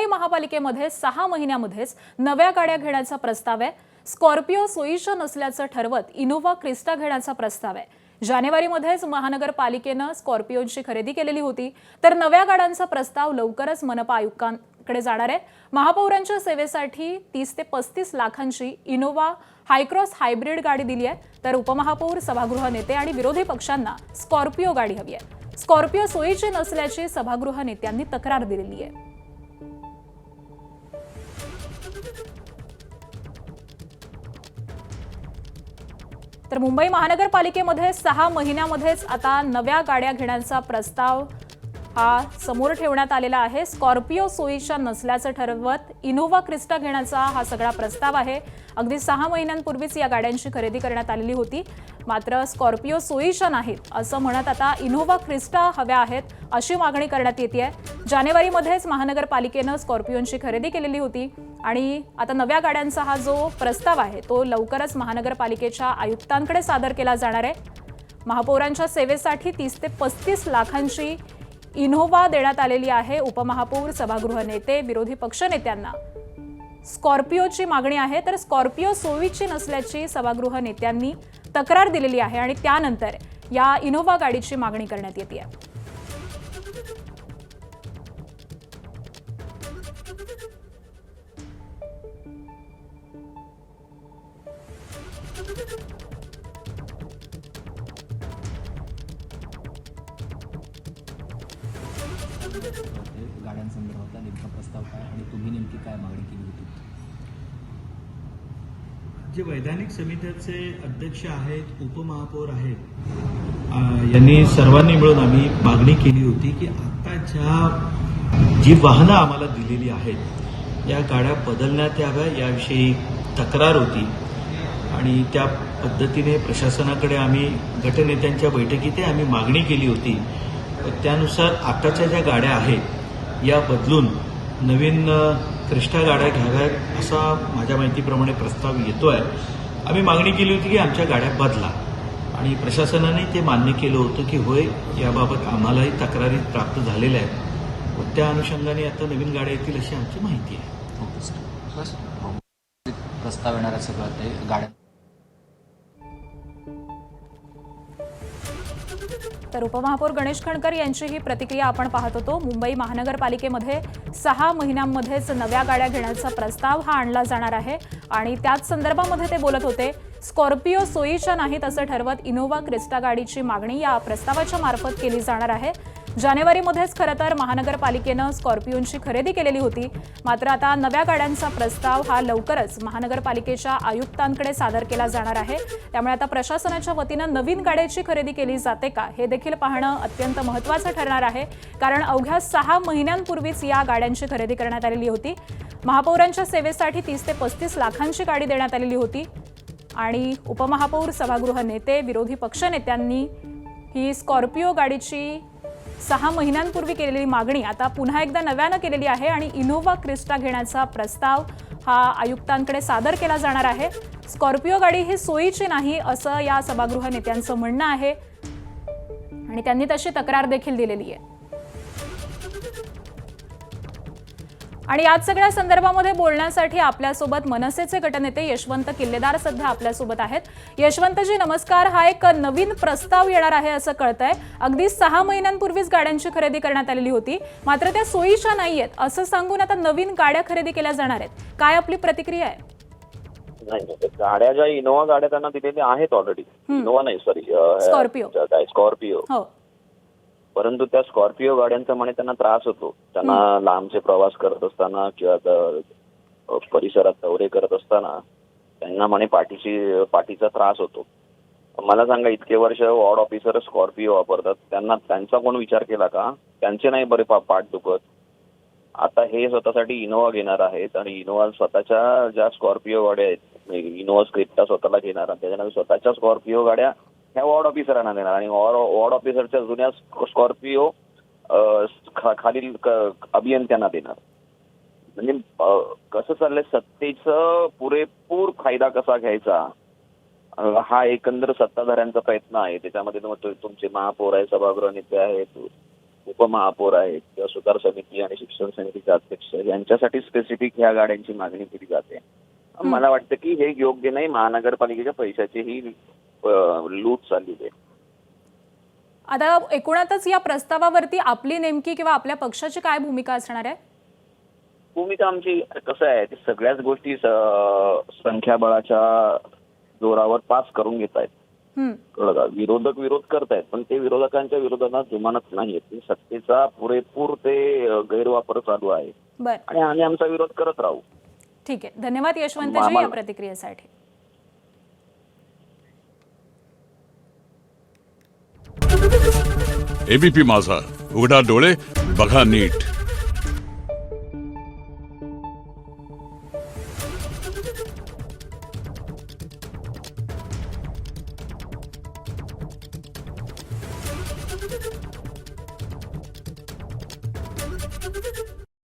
महापालिकेमध्ये 6 महिन्यामध्येच नव्या गाड्या घेण्याचा प्रस्ताव आहे। स्कॉर्पिओ सोयीच्या नसल्याचं ठरवत इनोव्हा क्रिस्टा घेण्याचा प्रस्ताव आहे। जानेवारीमध्येच महानगरपालिकेनं स्कॉर्पिओची खरेदी केलेली होती, तर नव्या गाड्यांचा प्रस्ताव लवकरच मनपा आयुक्तांकडे जाणार आहे। महापौरांच्या सेवेसाठी 30 ते 35 लाखांची इनोव्हा हायक्रॉस हायब्रिड गाडी दिली आहे, तर उपमहापौर, सभागृह नेते आणि विरोधी पक्षांना स्कॉर्पिओ गाडी हवी आहे। स्कॉर्पिओ सोयीची नसल्याची सभागृह नेत्यांनी तक्रार दिलेली आहे। तर मुंबई महानगरपालिकेमध्ये 6 महिन्यामध्येच आता नव्या गाड्या घेण्याचा प्रस्ताव हा समोर ठेवण्यात आलेला आहे। स्कॉर्पिओ सोयीच्या नसल्याचं ठरवत इनोव्हा क्रिस्टा घेण्याचा हा सगळा प्रस्ताव आहे। अगदी 6 महिन्यांपूर्वीच या गाड्यांची खरेदी करण्यात आलेली होती, मात्र स्कॉर्पिओ सोयीच्या नाहीत असं म्हणत आता इनोव्हा क्रिस्टा हव्या आहेत अशी मागणी करण्यात येते। जानेवारीमध्येच महानगरपालिकेनं स्कॉर्पिओची खरेदी केलेली होती आणि आता नव्या गाड्यांचा हा जो प्रस्ताव आहे तो लवकरच महानगरपालिकेच्या आयुक्तांकडे सादर केला जाणार आहे। महापौरांच्या सेवेसाठी 30 ते 35 लाखांची इनोव्हा देण्यात आलेली आहे। उपमहापौर, सभागृह नेते, विरोधी पक्षनेत्यांना स्कॉर्पिओची मागणी आहे, तर स्कॉर्पिओ सोयीची नसल्याची सभागृह नेत्यांनी तक्रार दिलेली आहे आणि त्यानंतर या इनोव्हा गाडीची मागणी करण्यात येते। गाड्यांसंदर्भातला नेमका प्रस्ताव काय आणि तुम्ही नेमकी काय मागणी केली होती? जे वैधानिक समितीचे अध्यक्ष आहेत, उपमहापौर आहेत, यांनी सर्वांनी मिळून आम्ही मागणी केली होती की आता जी वाहनं आम्हाला दिलेली आहेत या गाड्या बदलण्यात याव्या याविषयी तक्रार होती आणि त्या पद्धतीने प्रशासनाकडे आम्ही गटनेत्यांच्या बैठकीत आम्ही मागणी केली होती। त्यानुसार आताच्या ज्या गाड्या आहेत या बदलून नवीन क्रिस्टा गाड्या घ्याव्यात असा माझ्या माहितीप्रमाणे प्रस्ताव येतोय। आम्ही मागणी केली होती की आमच्या गाड्या बदला आणि प्रशासनाने ते मान्य केलं होतं की होय, याबाबत आम्हालाही तक्रारी प्राप्त झालेल्या आहेत व त्या अनुषंगाने आता नवीन गाड्या येतील अशी आमची माहिती आहे। प्रस्ताव येणार असं कळतंय गाड्या। तर उपमहापौर गणेश खणकर यांची ही प्रतिक्रिया आपण पाहत होतो। मुंबई महानगरपालिकेमध्ये 6 महिन्यांमध्येच नव्या गाड्या घेण्याचा प्रस्ताव हा आणला जाणार आहे आणि त्याच संदर्भामध्ये ते बोलत होते। स्कॉर्पिओ सोयीच्या नाहीत असं ठरवत इनोव्हा क्रिस्टा गाडीची मागणी या प्रस्तावाच्या मार्फत केली जाणार आहे। जानेवारीमध्येच खरं तर महानगरपालिकेनं स्कॉर्पिओची खरेदी केलेली होती, मात्र आता नव्या गाड्यांचा प्रस्ताव हा लवकरच महानगरपालिकेच्या आयुक्तांकडे सादर केला जाणार आहे। त्यामुळे आता प्रशासनाच्या वतीनं नवीन गाड्याची खरेदी केली जाते का हे देखील पाहणं अत्यंत महत्त्वाचं ठरणार आहे, कारण अवघ्या 6 महिन्यांपूर्वीच या गाड्यांची खरेदी करण्यात आलेली होती। महापौरांच्या सेवेसाठी 30 ते 35 लाखांची गाडी देण्यात आलेली होती आणि उपमहापौर, सभागृह नेते, विरोधी पक्षनेत्यांनी ही स्कॉर्पिओ गाडीची 6 महिन्यांपूर्वी केलेली मागणी आता पुन्हा एकदा नव्यानं केलेली आहे आणि इनोव्हा क्रिस्टा घेण्याचा प्रस्ताव हा आयुक्तांकडे सादर केला जाणार आहे। स्कॉर्पिओ गाडी ही सोयीची नाही असं या सभागृह नेत्यांचं म्हणणं आहे आणि त्यांनी तशी तक्रार देखील दिलेली आहे। आणि याच सगळ्या संदर्भामध्ये बोलण्यासाठी आपल्यासोबत मनसेचे गटनेते यशवंत किल्लेदार सध्या आपल्यासोबत आहेत। यशवंतजी नमस्कार। हा एक नवीन प्रस्ताव येणार आहे असं कळतंय। अगदी 6 महिन्यांपूर्वीच गाड्यांची खरेदी करण्यात आलेली होती, मात्र त्या सोयीच्या नाहीयेत असं सांगून आता नवीन गाड्या खरेदी केल्या जाणार आहेत। काय आपली प्रतिक्रिया आहे? नाही, गाड्या ज्या इनोव्हा गाड्या त्यांना दिलेल्या आहेत ऑलरेडी, इनोव्हा नाही सॉरी स्कॉर्पिओ, हो, परंतु त्या स्कॉर्पिओ गाड्यांचा म्हणे त्यांना त्रास होतो। त्यांना लांबचे प्रवास करत असताना किंवा परिसरात दौरे करत असताना त्यांना म्हणे पाठीचा त्रास होतो। मला सांगा, इतके वर्ष वॉर्ड ऑफिसर स्कॉर्पिओ वापरतात, त्यांचा कोण विचार केला का? त्यांचे नाही बरे पाठ दुखत। आता हे स्वतःसाठी इनोव्हा घेणार आहेत आणि इनोव्हा स्वतःच्या ज्या स्कॉर्पिओ गाड्या आहेत, इनोव्हा क्रिस्टा स्वतःला घेणार आणि त्याच्यानंतर स्वतःच्या स्कॉर्पिओ गाड्या ह्या वॉर्ड ऑफिसरांना देणार आणि वॉर्ड ऑफिसरच्या जुन्या स्कॉर्पिओ खालील अभियंत्यांना देणार। म्हणजे कसं चाललंय, सत्तेचं पुरेपूर फायदा कसा घ्यायचा हा एकंदर सत्ताधाऱ्यांचा प्रयत्न आहे। त्याच्यामध्ये तुमचे महापौर आहे, सभागृह नेते आहेत, उपमहापौर आहेत किंवा सुधार समिती आणि शिक्षण समितीचे अध्यक्ष यांच्यासाठी स्पेसिफिक ह्या गाड्यांची मागणी केली जाते. मला वाटतं की हे योग्य नाही. महानगरपालिकेच्या पैशाची ही लूट चाललेली आहे. आता एकूणातच या प्रस्तावावरती आपली नेमकी किंवा आपल्या पक्षाची काय भूमिका असणार आहे? भूमिका आमची कसं आहे की सगळ्याच गोष्टी संख्याबळाच्या जोरावर पास करून घेत आहेत. कळलं का? विरोधक विरोध करतायत पण ते विरोधकांच्या विरोधात जुमानत नाहीत. सत्तेचा पुरेपूर ते गैरवापर चालू आहे बर, आणि आम्ही आमचा विरोध करत राहू. ठीक आहे. धन्यवाद यशवंतजी या प्रतिक्रियेसाठी. एबीपी माझा, उघडा डोळे बघा नीट.